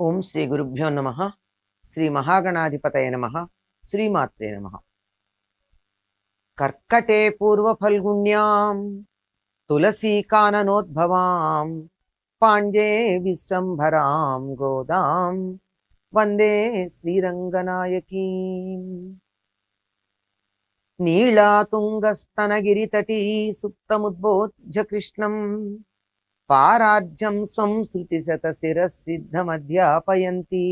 ఓం శ్రీ గురుభ్యో నమ. శ్రీ మహాగణాధిపతయ నమ. శ్రీమాత్రే నమ. కర్కటే పూర్వ ఫల్గుణ్యాం తులసీ కాననోద్భవాం పాండ్యే విశ్వంభరాం గోదాం వందే శ్రీరంగనాయకీం. నీళాతుంగస్తనగిరితటీ సుప్తముద్బోధ్య కృష్ణం పారార్జం స్వం శృతిశతశిరసిద్ధమధ్యాపయంతి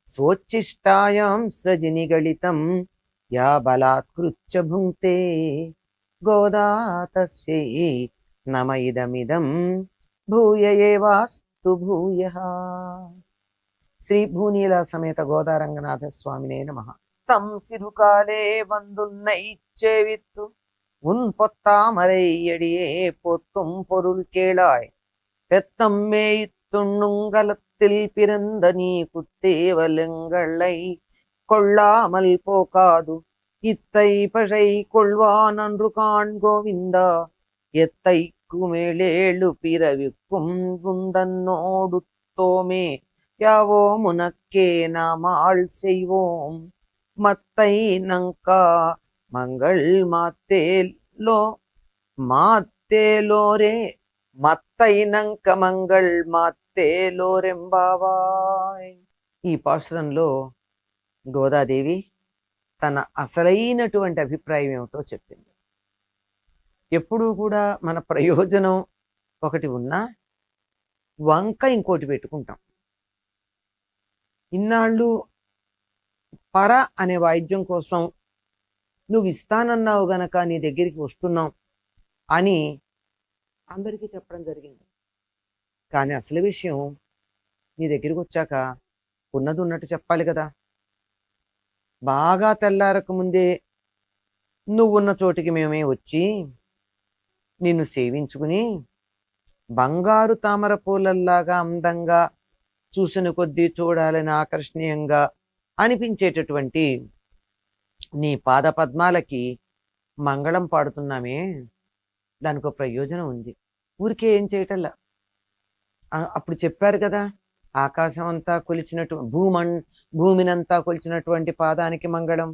స్వోచ్ఛిష్టాయాం స్రజినిగళితం యా బలాత్కృత్య భుంక్తే గోదా తస్యై నమ ఇదమిదం భూయ ఏవాస్తు భూయః. శ్రీ భూనీల సమేత గోదారంగనాథ స్వామినే నమః. తం సిరుకాలే వందున్నైచ్చేవిత్తు உன் பொத்தாமரையடியே பொத்தும் பொருள் கேளாய் பெத்தம் மேய்த்துண்ணுங்கலத்தில் பிறந்த நீ குத்தேவலங்களை கொள்ளாமல் போகாது இத்தை பழை கொள்வான் அன்று காண் கோவிந்தா எத்தைக்கு மேலேழு பிறவிக்கும் குந்தன்னோடு தோமே யாவோ முனக்கே நாம் ஆள் செய்வோம் மத்தை நங்கா మంగళ్ మాత్తేలోరే మత్తైనంక మంగళ్ మాత్తేలోరెంబావాయ్. ఈ పాశురంలో గోదాదేవి తన అసలైనటువంటి అభిప్రాయం ఏమిటో చెప్పింది. ఎప్పుడూ కూడా మన ప్రయోజనం ఒకటి ఉన్నా వంక ఇంకోటి పెట్టుకుంటాం. ఇన్నాళ్ళు పర అనే వాయిద్యం కోసం నువ్వు ఇస్తానన్నావు గనక నీ దగ్గరికి వస్తున్నాం అని అందరికీ చెప్పడం జరిగింది. కానీ అసలు విషయం నీ దగ్గరికి వచ్చాక ఉన్నది ఉన్నట్టు చెప్పాలి కదా. బాగా తెల్లారక ముందే నువ్వున్న చోటికి మేమే వచ్చి నిన్ను సేవించుకుని బంగారు తామర పూలల్లాగా అందంగా చూసిన కొద్దీ చూడాలని ఆకర్షణీయంగా అనిపించేటటువంటి నీ పాద పద్మాలకి మంగళం పాడుతున్నామే, దానికి ఒక ప్రయోజనం ఉంది. ఊరికే ఏం చేయటల్లా. అప్పుడు చెప్పారు కదా, ఆకాశం అంతా కొలిచినట్టు భూమినంతా కొలిచినటువంటి పాదానికి మంగళం,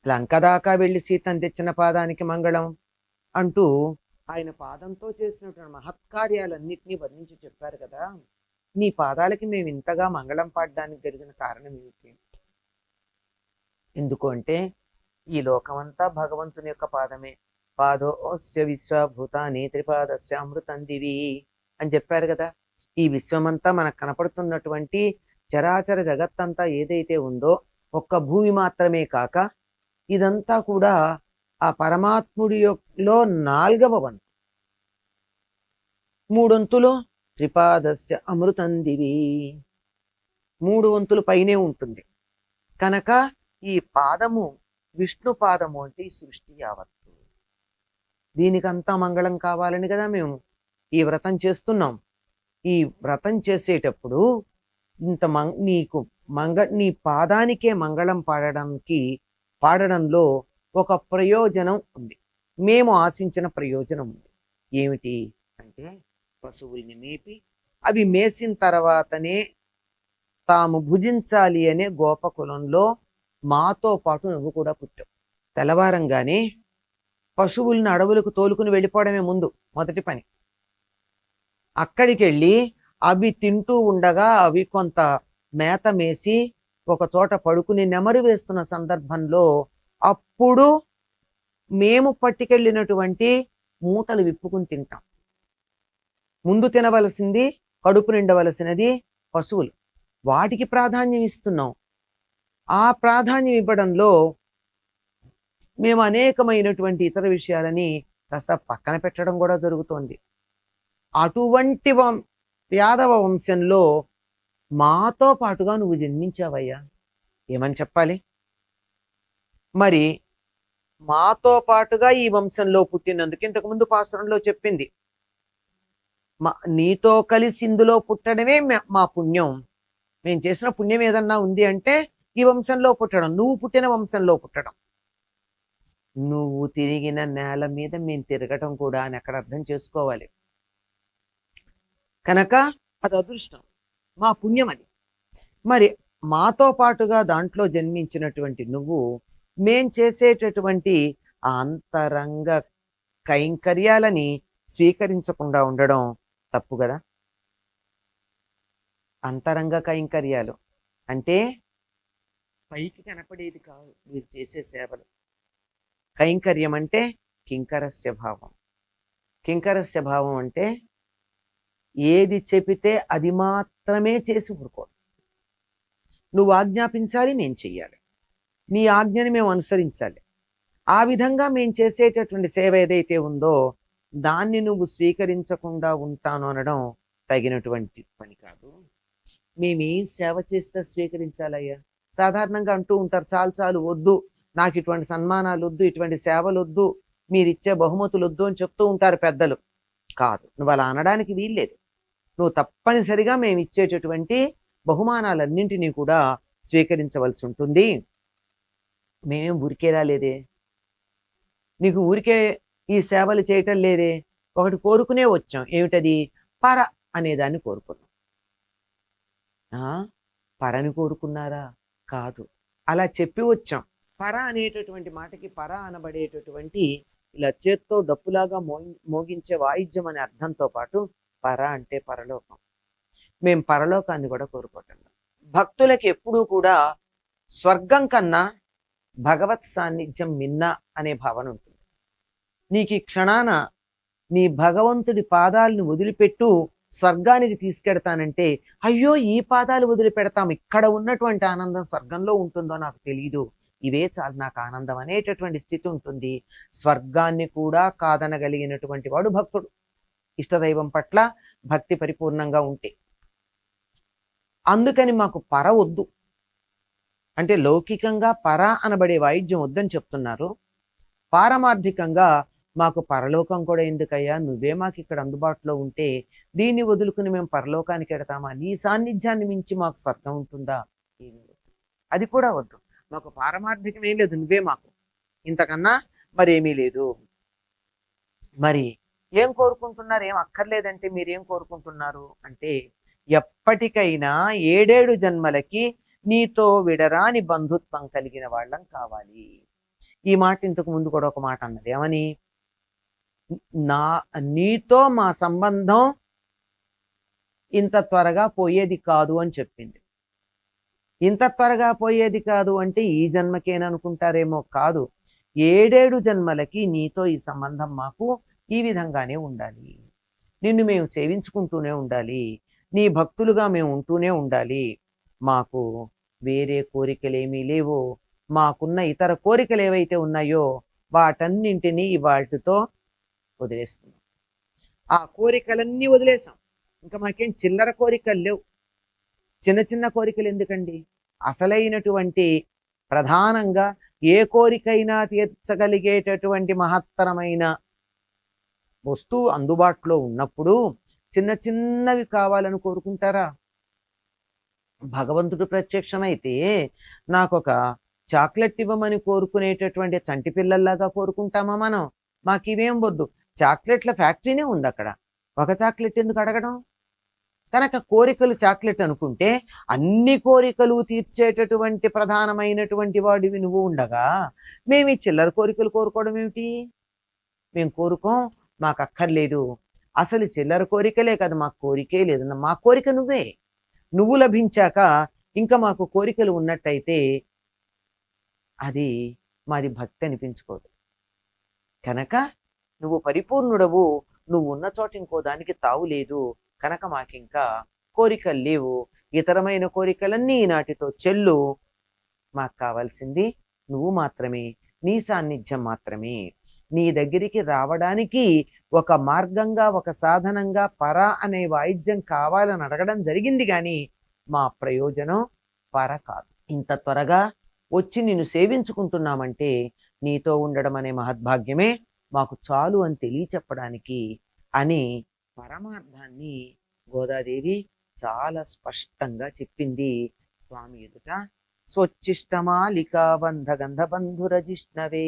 లంక దాకా వెళ్ళి సీతను తెచ్చిన పాదానికి మంగళం అంటూ ఆయన పాదంతో చేసినటువంటి మహత్కార్యాలన్నింటినీ వర్ణించి చెప్పారు కదా. నీ పాదాలకి మేము ఇంతగా మంగళం పాడడానికి జరిగిన కారణం ఏమిటి? ఎందుకు అంటే ఈ లోకమంతా భగవంతుని యొక్క పాదమే. పాదోస్య విశ్వభూతాని త్రిపాదస్య అమృతం దివి అని చెప్పారు కదా. ఈ విశ్వమంతా మనకు కనపడుతున్నటువంటి చరాచర జగత్తంతా ఏదైతే ఉందో ఒక్క భూమి మాత్రమే కాక ఇదంతా కూడా ఆ పరమాత్ముడిలో 4వ వంతు. 3 వంతులు త్రిపాదస్య అమృతం దివి, 3 వంతులు పైనే ఉంటుంది కనుక ఈ పాదము విష్ణు పాదము అంటే ఈ సృష్టి యావత్తు. దీనికంతా మంగళం కావాలని కదా మేము ఈ వ్రతం చేస్తున్నాం. ఈ వ్రతం చేసేటప్పుడు ఇంత నీకు నీ పాదానికే మంగళం పాడడంలో ఒక ప్రయోజనం ఉంది. మేము ఆశించిన ప్రయోజనం ఉంది. ఏమిటి అంటే పశువుల్ని మేపి అవి మేసిన తర్వాతనే తాము భుజించాలి అనే గోపకులంలో మాతో పాటు నువ్వు కూడా పుట్టావు. తెల్లవారంగానే పశువుల్ని అడవులకు తోలుకుని వెళ్ళిపోవడమే ముందు మొదటి పని. అక్కడికి వెళ్ళి అవి తింటూ ఉండగా అవి కొంత మేత మేసి ఒక చోట పడుకుని నెమరు వేస్తున్న సందర్భంలో అప్పుడు మేము పట్టుకెళ్ళినటువంటి మూటలు విప్పుకుని తింటాం. ముందు తినవలసింది, కడుపు నిండవలసినది పశువులు. వాటికి ప్రాధాన్యం ఇస్తున్నాం. ఆ ప్రాధాన్యం ఇవ్వడంలో మేము అనేకమైనటువంటి ఇతర విషయాలని కాస్త పక్కన పెట్టడం కూడా జరుగుతోంది. అటువంటి యాదవ వంశంలో మాతో పాటుగా నువ్వు జన్మించావయ్యా, ఏమని చెప్పాలి? మరి మాతో పాటుగా ఈ వంశంలో పుట్టినందుకు ఇంతకుముందు పాసురంలో చెప్పింది, నీతో కలిసి ఇందులో పుట్టడమే మా పుణ్యం. మేము చేసిన పుణ్యం ఏదన్నా ఉంది అంటే ఈ వంశంలో పుట్టడం, నువ్వు పుట్టిన వంశంలో పుట్టడం. నువ్వు తిరిగిన నేల మీద మేము తిరగటం కూడా అని అక్కడ అర్థం చేసుకోవాలి. కనుక అది అదృష్టం. మా పుణ్యం అది. మరి మాతో పాటుగా దాంట్లో జన్మించినటువంటి నువ్వు మేం చేసేటటువంటి ఆ అంతరంగ కైంకర్యాలని స్వీకరించకుండా ఉండడం తప్పు కదా. అంతరంగ కైంకర్యాలు అంటే పైకి కనపడేది కాదు మీరు చేసే సేవలు. కైంకర్యం అంటే కింకరస్య భావం. కింకరస్య భావం అంటే ఏది చెబితే అది మాత్రమే చేసి ఊరుకో. నువ్వు ఆజ్ఞాపించాలి, మేం చెయ్యాలి, నీ ఆజ్ఞని మేము అనుసరించాలి. ఆ విధంగా మేము చేసేటటువంటి సేవ ఏదైతే ఉందో దాన్ని నువ్వు స్వీకరించకుండా ఉంటాను అనడం తగినటువంటి పని కాదు. మేమేం సేవ చేస్తే స్వీకరించాలయ్యా? సాధారణంగా అంటూ ఉంటారు, చాలు చాలు వద్దు, నాకు ఇటువంటి సన్మానాలు వద్దు, ఇటువంటి సేవలు వద్దు, మీరిచ్చే బహుమతులు వద్దు అని చెప్తూ ఉంటారు పెద్దలు. కాదు, నువ్వు అలా అనడానికి వీల్లేదు. నువ్వు తప్పనిసరిగా మేము ఇచ్చేటటువంటి బహుమానాలన్నింటినీ కూడా స్వీకరించవలసి ఉంటుంది. మేమేం ఊరికేలా లేదే, నీకు ఊరికే ఈ సేవలు చేయటం లేదే, ఒకటి కోరుకునే వచ్చాం. ఏమిటది? పర అనేదాన్ని కోరుకున్నాం. పరని కోరుకున్నారా? కాదు, అలా చెప్పి వచ్చాం. పర అనేటటువంటి మాటకి పర అనబడేటటువంటి ఇలా చేత్తో డప్పులాగా మోగించే వాయిద్యం అనే అర్థంతో పాటు పర అంటే పరలోకం. మేం పరలోకాన్ని కూడా కోరుకోవటం. భక్తులకి ఎప్పుడూ కూడా స్వర్గం కన్నా భగవత్ సాన్నిధ్యం మిన్న అనే భావన ఉంటుంది. నీకు ఈ క్షణాన నీ భగవంతుడి పాదాలను వదిలిపెట్టు స్వర్గానికి తీసుకెడతానంటే, అయ్యో ఈ పాదాలు వదిలిపెడతాం, ఇక్కడ ఉన్నటువంటి ఆనందం స్వర్గంలో ఉంటుందో నాకు తెలియదు, ఇవే చాలు నాకు ఆనందం అనేటటువంటి స్థితి ఉంటుంది. స్వర్గాన్ని కూడా కాదనగలిగినటువంటి వాడు భక్తుడు, ఇష్టదైవం పట్ల భక్తి పరిపూర్ణంగా ఉంటే. అందుకని మాకు పర వద్దు అంటే, లౌకికంగా పర అనబడే వాయిద్యం వద్దని చెప్తున్నారు. పారమార్థికంగా మాకు పరలోకం కూడా ఎందుకయ్యా, నువ్వే మాకు ఇక్కడ అందుబాటులో ఉంటే దీన్ని వదులుకుని మేము పరలోకానికి ఎడతామా? నీ సాన్నిధ్యాన్ని మించి మాకు స్వర్గం ఉంటుందా? ఏమీ వద్దు, అది కూడా వద్దు. మాకు పారమార్థికం ఏం లేదు, నువ్వే మాకు, ఇంతకన్నా మరేమీ లేదు. మరి ఏం కోరుకుంటున్నారు? ఏం అక్కర్లేదంటే మీరేం కోరుకుంటున్నారు అంటే, ఎప్పటికైనా 7 జన్మలకి నీతో విడరాని బంధుత్వం కలిగిన వాళ్ళం కావాలి. ఈ మాట ఇంతకు ముందు కూడా ఒక మాట అన్నది, ఏమని? నీతో మా సంబంధం ఇంత త్వరగా పోయేది కాదు అని చెప్పింది. ఇంత త్వరగా పోయేది కాదు అంటే ఈ జన్మకేననుకుంటారేమో, కాదు, 7 జన్మలకి నీతో ఈ సంబంధం మాకు ఈ విధంగానే ఉండాలి. నిన్ను మేము సేవించుకుంటూనే ఉండాలి, నీ భక్తులుగా మేము ఉంటూనే ఉండాలి. మాకు వేరే కోరికలేమీ లేవు. మాకున్న ఇతర కోరికలు ఏవైతే ఉన్నాయో వాటన్నింటినీ వాటితో వదిలేస్తున్నాం. ఆ కోరికలన్నీ వదిలేసాం. ఇంకా మాకేం చిల్లర కోరికలు లేవు. చిన్న చిన్న కోరికలు ఎందుకండి? అసలైనటువంటి ప్రధానంగా ఏ కోరికైనా తీర్చగలిగేటటువంటి మహత్తరమైన వస్తువు అందుబాటులో ఉన్నప్పుడు చిన్న చిన్నవి కావాలని కోరుకుంటారా? భగవంతుడు ప్రత్యక్షమైతే నాకొక చాక్లెట్ ఇవ్వమని కోరుకునేటటువంటి చంటి పిల్లల్లాగా కోరుకుంటామా మనం? మాకు ఇవేం వద్దు, చాక్లెట్ల ఫ్యాక్టరీనే ఉంది అక్కడ, ఒక చాక్లెట్ ఎందుకు అడగడం? కనుక కోరికలు చాక్లెట్ అనుకుంటే అన్ని కోరికలు తీర్చేటటువంటి ప్రధానమైనటువంటి వాడివి నువ్వు ఉండగా మేము ఈ చిల్లర కోరికలు కోరుకోవడం ఏమిటి? మేము కోరుకోం, మాకు అక్కర్లేదు. అసలు చిల్లర కోరికలే కదా, మాకు కోరికే లేదు. మా కోరిక నువ్వే. నువ్వు లభించాక ఇంకా మాకు కోరికలు ఉన్నట్టయితే అది మాది భక్తి అనిపించుకోదు. కనుక నువ్వు పరిపూర్ణుడవు, నువ్వు ఉన్న చోట ఇంకో దానికి తావు లేదు. కనుక మాకింకా కోరికలు లేవు. ఇతరమైన కోరికలన్నీ ఈనాటితో చెల్లు. మాకు కావాల్సింది నువ్వు మాత్రమే, నీ సాన్నిధ్యం మాత్రమే. నీ దగ్గరికి రావడానికి ఒక మార్గంగా, ఒక సాధనంగా పర అనే వాయిద్యం కావాలని అడగడం జరిగింది, కానీ మా ప్రయోజనం పర కాదు. ఇంత త్వరగా వచ్చి నిన్ను సేవించుకుంటున్నామంటే నీతో ఉండడం అనే మహద్భాగ్యమే మాకు చాలు అని తెలియచెప్పడానికి అని పరమార్థాన్ని గోదాదేవి చాలా స్పష్టంగా చెప్పింది స్వామి ఎదుట. స్వచ్చిష్టమాలికా బంధ గంధబంధురజిష్ణవే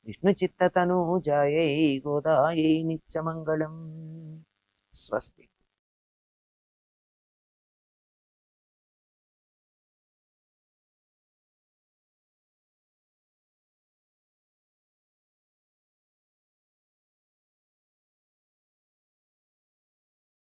విష్ణు చిత్తతను జాయై గోదాయై నిత్యమంగళం. స్వస్తి.